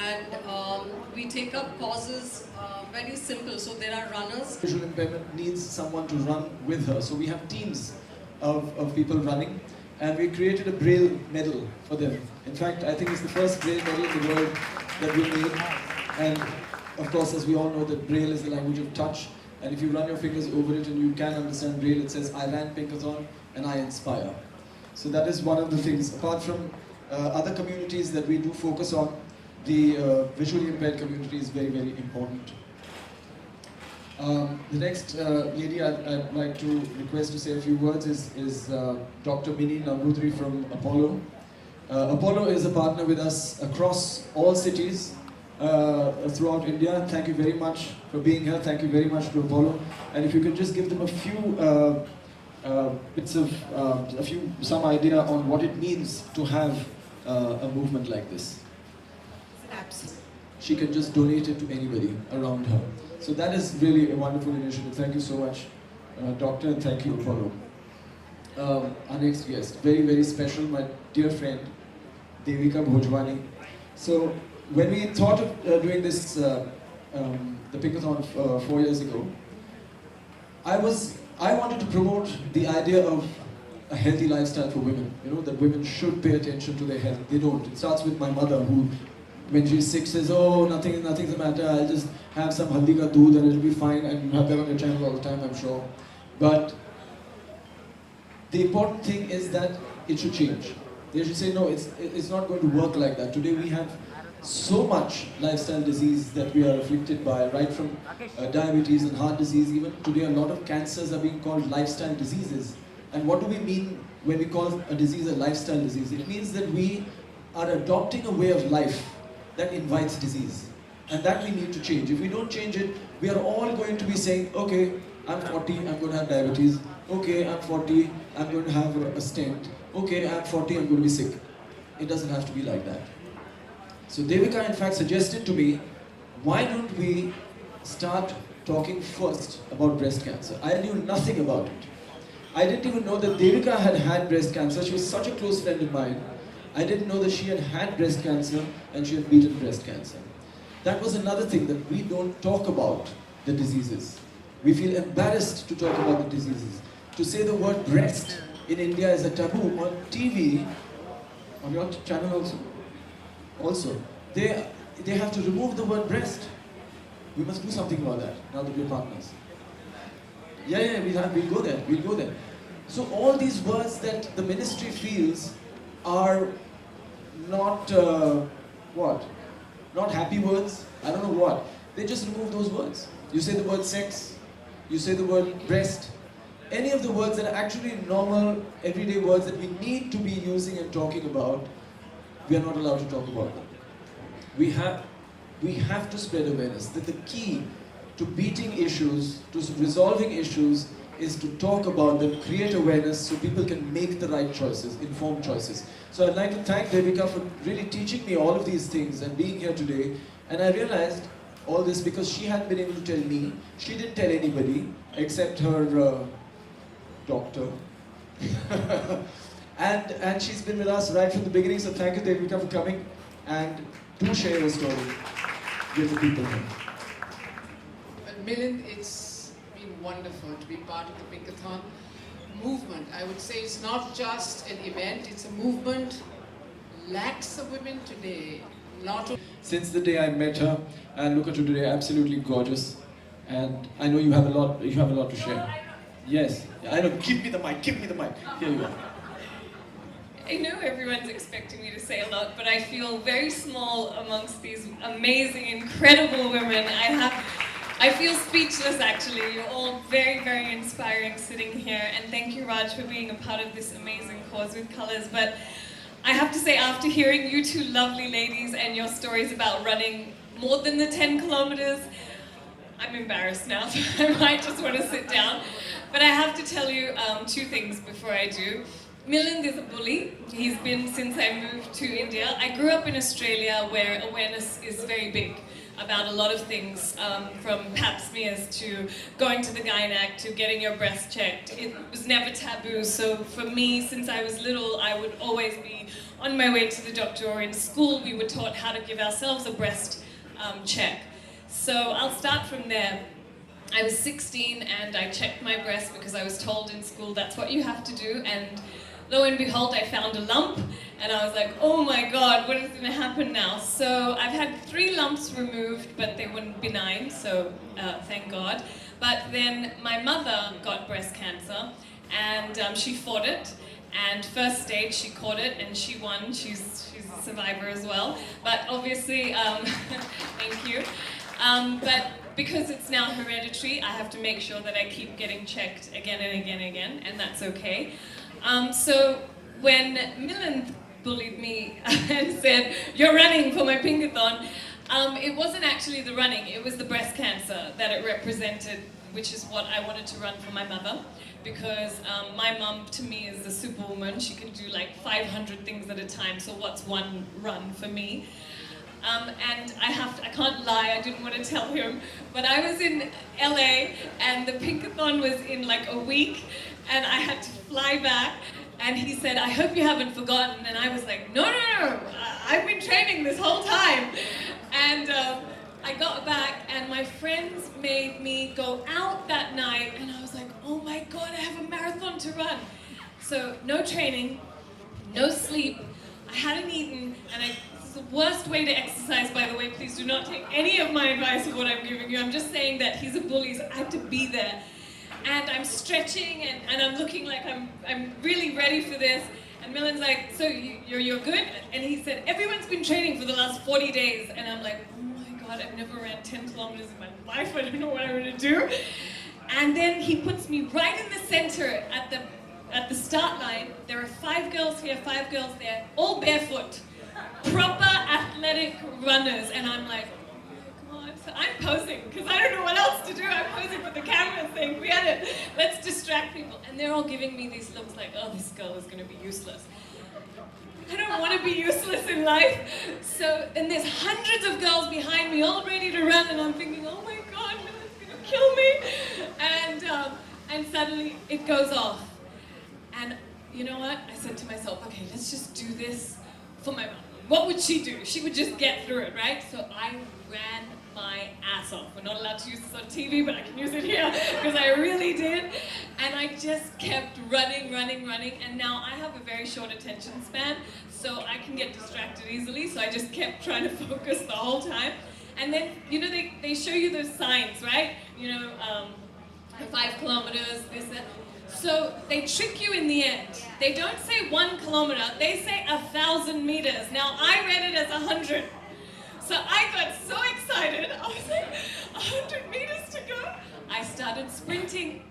and we take up causes very simple. So there are runners. Visual impairment needs someone to run with her. So we have teams of people running, and we created a Braille medal for them. In fact, I think it's the first Braille medal in the world that we made. And of course, as we all know, that Braille is the language of touch. And if you run your fingers over it and you can understand Braille, it says, I ran Pinkathon and I inspire. So that is one of the things. Apart from other communities that we do focus on, the visually impaired community is very, very important. The next lady I'd like to request to say a few words is Dr. Milind from Apollo. Apollo is a partner with us across all cities throughout India. Thank you very much for being here. Thank you very much to Apollo. And if you could just give them a few bits of, some idea on what it means to have a movement like this. Absolutely. She can just donate it to anybody around her. So that is really a wonderful initiative. Thank you so much, Doctor, and thank you, Apollo. Our next guest, very, very special, my dear friend, Devika Bhojwani. So when we thought of doing this, the Pinkathon 4 years ago, I wanted to promote the idea of a healthy lifestyle for women. You know, that women should pay attention to their health. They don't. It starts with my mother, who, when she's sick, says, oh, nothing's the matter, I'll just have some haldi ka doodh and it'll be fine, and you have that on your channel all the time, I'm sure. But the important thing is that it should change. They should say, no, it's not going to work like that. Today we have so much lifestyle disease that we are afflicted by, right from diabetes and heart disease. Even today a lot of cancers are being called lifestyle diseases. And what do we mean when we call a disease a lifestyle disease? It means that we are adopting a way of life that invites disease. And that we need to change. If we don't change it, we are all going to be saying, okay, I'm 40, I'm going to have diabetes. Okay, I'm 40, I'm going to have a stent. Okay, I'm 40, I'm going to be sick. It doesn't have to be like that. So Devika in fact suggested to me, why don't we start talking first about breast cancer? I knew nothing about it. I didn't even know that Devika had had breast cancer. She was such a close friend of mine. I didn't know that she had had breast cancer and she had beaten breast cancer. That was another thing, that we don't talk about the diseases. We feel embarrassed to talk about the diseases. To say the word breast in India is a taboo. On TV, on your channel also, they have to remove the word breast. We must do something about that, now that we're partners. Yeah, we'll go there. So all these words that the ministry feels are not, not happy words, I don't know what. They just remove those words. You say the word sex, you say the word breast, any of the words that are actually normal, everyday words that we need to be using and talking about, we are not allowed to talk about them. We have to spread awareness that the key to beating issues, to resolving issues, is to talk about them, create awareness so people can make the right choices, informed choices. So I'd like to thank Devika for really teaching me all of these things and being here today. And I realized all this because she hadn't been able to tell me. She didn't tell anybody except her doctor. and she's been with us right from the beginning. So thank you, Devika, for coming, and do share your story with the people here. Milind, it's been wonderful to be part of the Pinkathon movement. I would say it's not just an event, it's a movement. Lakhs of women today, not only... Since the day I met her, and look at her today, absolutely gorgeous. And I know you have a lot to share. Yes, I know, give me the mic. Here you are. I know everyone's expecting me to say a lot, but I feel very small amongst these amazing, incredible women. I feel speechless actually. You're all very, very inspiring sitting here, and thank you, Raj, for being a part of this amazing cause with colours. But I have to say, after hearing you two lovely ladies and your stories about running more than the 10 kilometers, I'm embarrassed now, so I might just want to sit down. But I have to tell you two things before I do. Milind is a bully. He's been since I moved to India. I grew up in Australia where awareness is very big about a lot of things, from pap smears to going to the gynac to getting your breast checked. It was never taboo, so for me, since I was little, I would always be on my way to the doctor, or in school we were taught how to give ourselves a breast check. So I'll start from there. I was 16 and I checked my breast because I was told in school that's what you have to do, and lo and behold I found a lump and I was like, oh my god, what is going to happen now? So I've had 3 lumps removed, but they weren't benign, so thank God. But then my mother got breast cancer and she fought it, and first stage she caught it and she won. She's a survivor as well, but obviously thank you. But because it's now hereditary, I have to make sure that I keep getting checked again and again and again, and that's okay. So when Milind bullied me and said, you're running for my Pinkathon, it wasn't actually the running, it was the breast cancer that it represented, which is what I wanted to run for my mother, because my mum to me is a superwoman. She can do like 500 things at a time, so what's one run for me? And I can't lie, I didn't want to tell him, but I was in LA and the Pinkathon was in like a week and I had to fly back, and he said, I hope you haven't forgotten, and I was like, no, I've been training this whole time. And I got back and my friends made me go out that night, and I was like, oh my god, I have a marathon to run. So no training, no sleep, I hadn't eaten, and it's the worst way to exercise, by the way. Please do not take any of my advice of what I'm giving you. I'm just saying that he's a bully, so I have to be there. And I'm stretching and I'm looking like I'm really ready for this. And Milind's like, so you're good? And he said, everyone's been training for the last 40 days. And I'm like, oh my god, I've never ran 10 kilometers in my life. I don't know what I'm gonna do. And then he puts me right in the center at the start line. There are 5 girls here, 5 girls there, all barefoot. Proper athletic runners. And I'm like, oh my god. So I'm posing, because I don't know what else to do. I'm posing for the camera saying, forget it, let's distract people. And they're all giving me these looks like, oh, this girl is going to be useless. I don't want to be useless in life. So, and there's hundreds of girls behind me all ready to run, and I'm thinking, oh my god, no, it's going to kill me. And suddenly it goes off. And you know what? I said to myself, okay, let's just do this for my mom. What would she do? She would just get through it, right? So I ran my ass off. We're not allowed to use this on TV, but I can use it here because I really did. And I just kept running, and now I have a very short attention span, so I can get distracted easily, so I just kept trying to focus the whole time. And then, you know, they show you those signs, right? You know, 5 kilometers, this, that. So they trick you in the end. They don't say 1 kilometer, they say 1,000 meters. Now I read it as 100. So I got so excited, I was like, 100 meters to go. I started sprinting.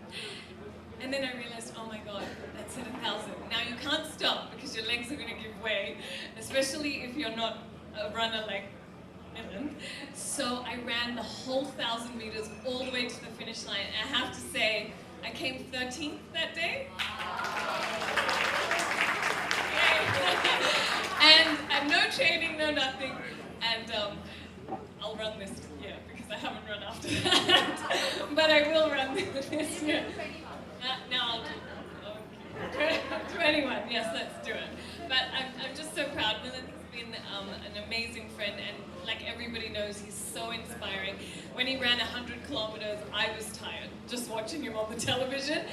And then I realized, oh my god, that's at 1,000. Now you can't stop because your legs are going to give way, especially if you're not a runner like Milind. So I ran the whole 1,000 meters all the way to the finish line. And I have to say, I came 13th that day. And no training, no nothing. And I'll run this year because I haven't run after that. But I will run this year. Now I'll do 21, yes, let's do it. But I'm just so proud. Milind's been an amazing friend, and like everybody knows, he's so inspiring. When he ran 100 kilometers, I was tired just watching him on the television.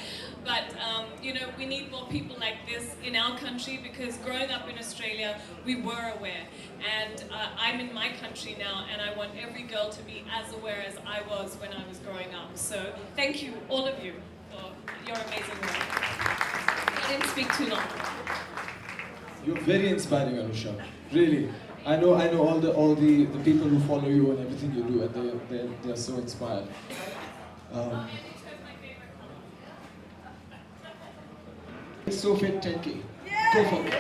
But you know, we need more people like this in our country, because growing up in Australia, we were aware. And I'm in my country now, and I want every girl to be as aware as I was when I was growing up. So thank you, all of you, for your amazing work. I didn't speak too long. You're very inspiring, Anushka. Really. I know all the people who follow you and everything you do, and they're so inspired. So fit 10K. Go for it.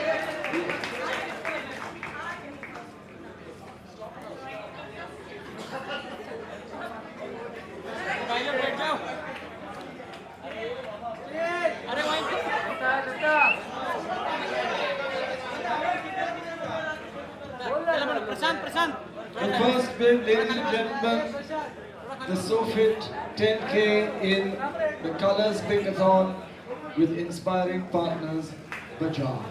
The first bib, ladies and gentlemen, the SoFit 10K in the Colors Pinkathon with inspiring partners, Bajaj.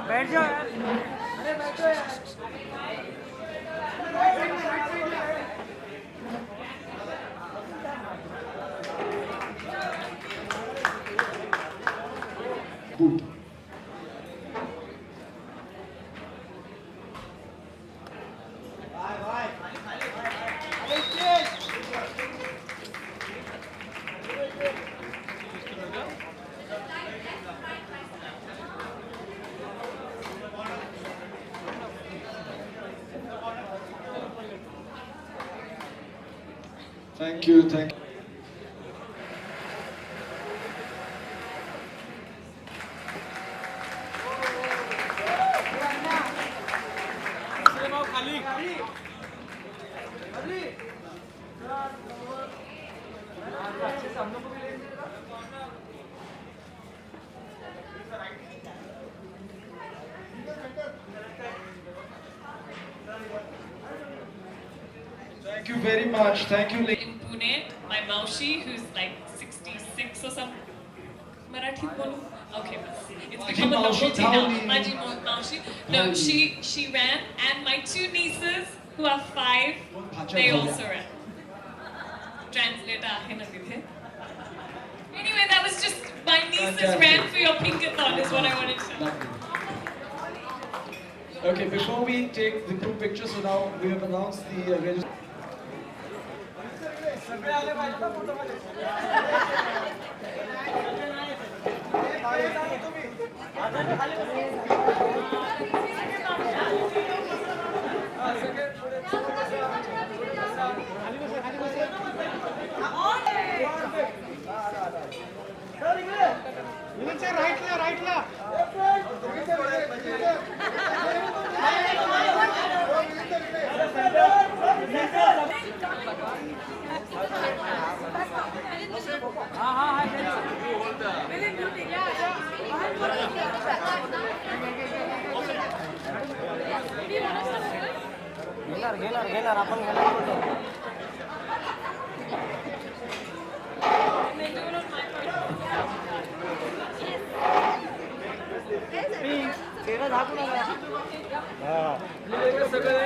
बैठ जाओ यार, अरे बैठो यार। Good. Thank you, thank you. Thank you very much. Thank you. In Pune, my Maushi, who's like 66 or something. Marathi bolu? Okay, it's become a novelty now. Maji Maushi. No, she ran, and my two nieces, who are 5, they also ran. Translator ahe na didhe. Anyway, that was just my nieces ran for your Pinkathon is what I wanted to say. Okay, before we take the group picture, so now we have announced the registration. राईटला घेणार आपण घेणार झाकून सगळं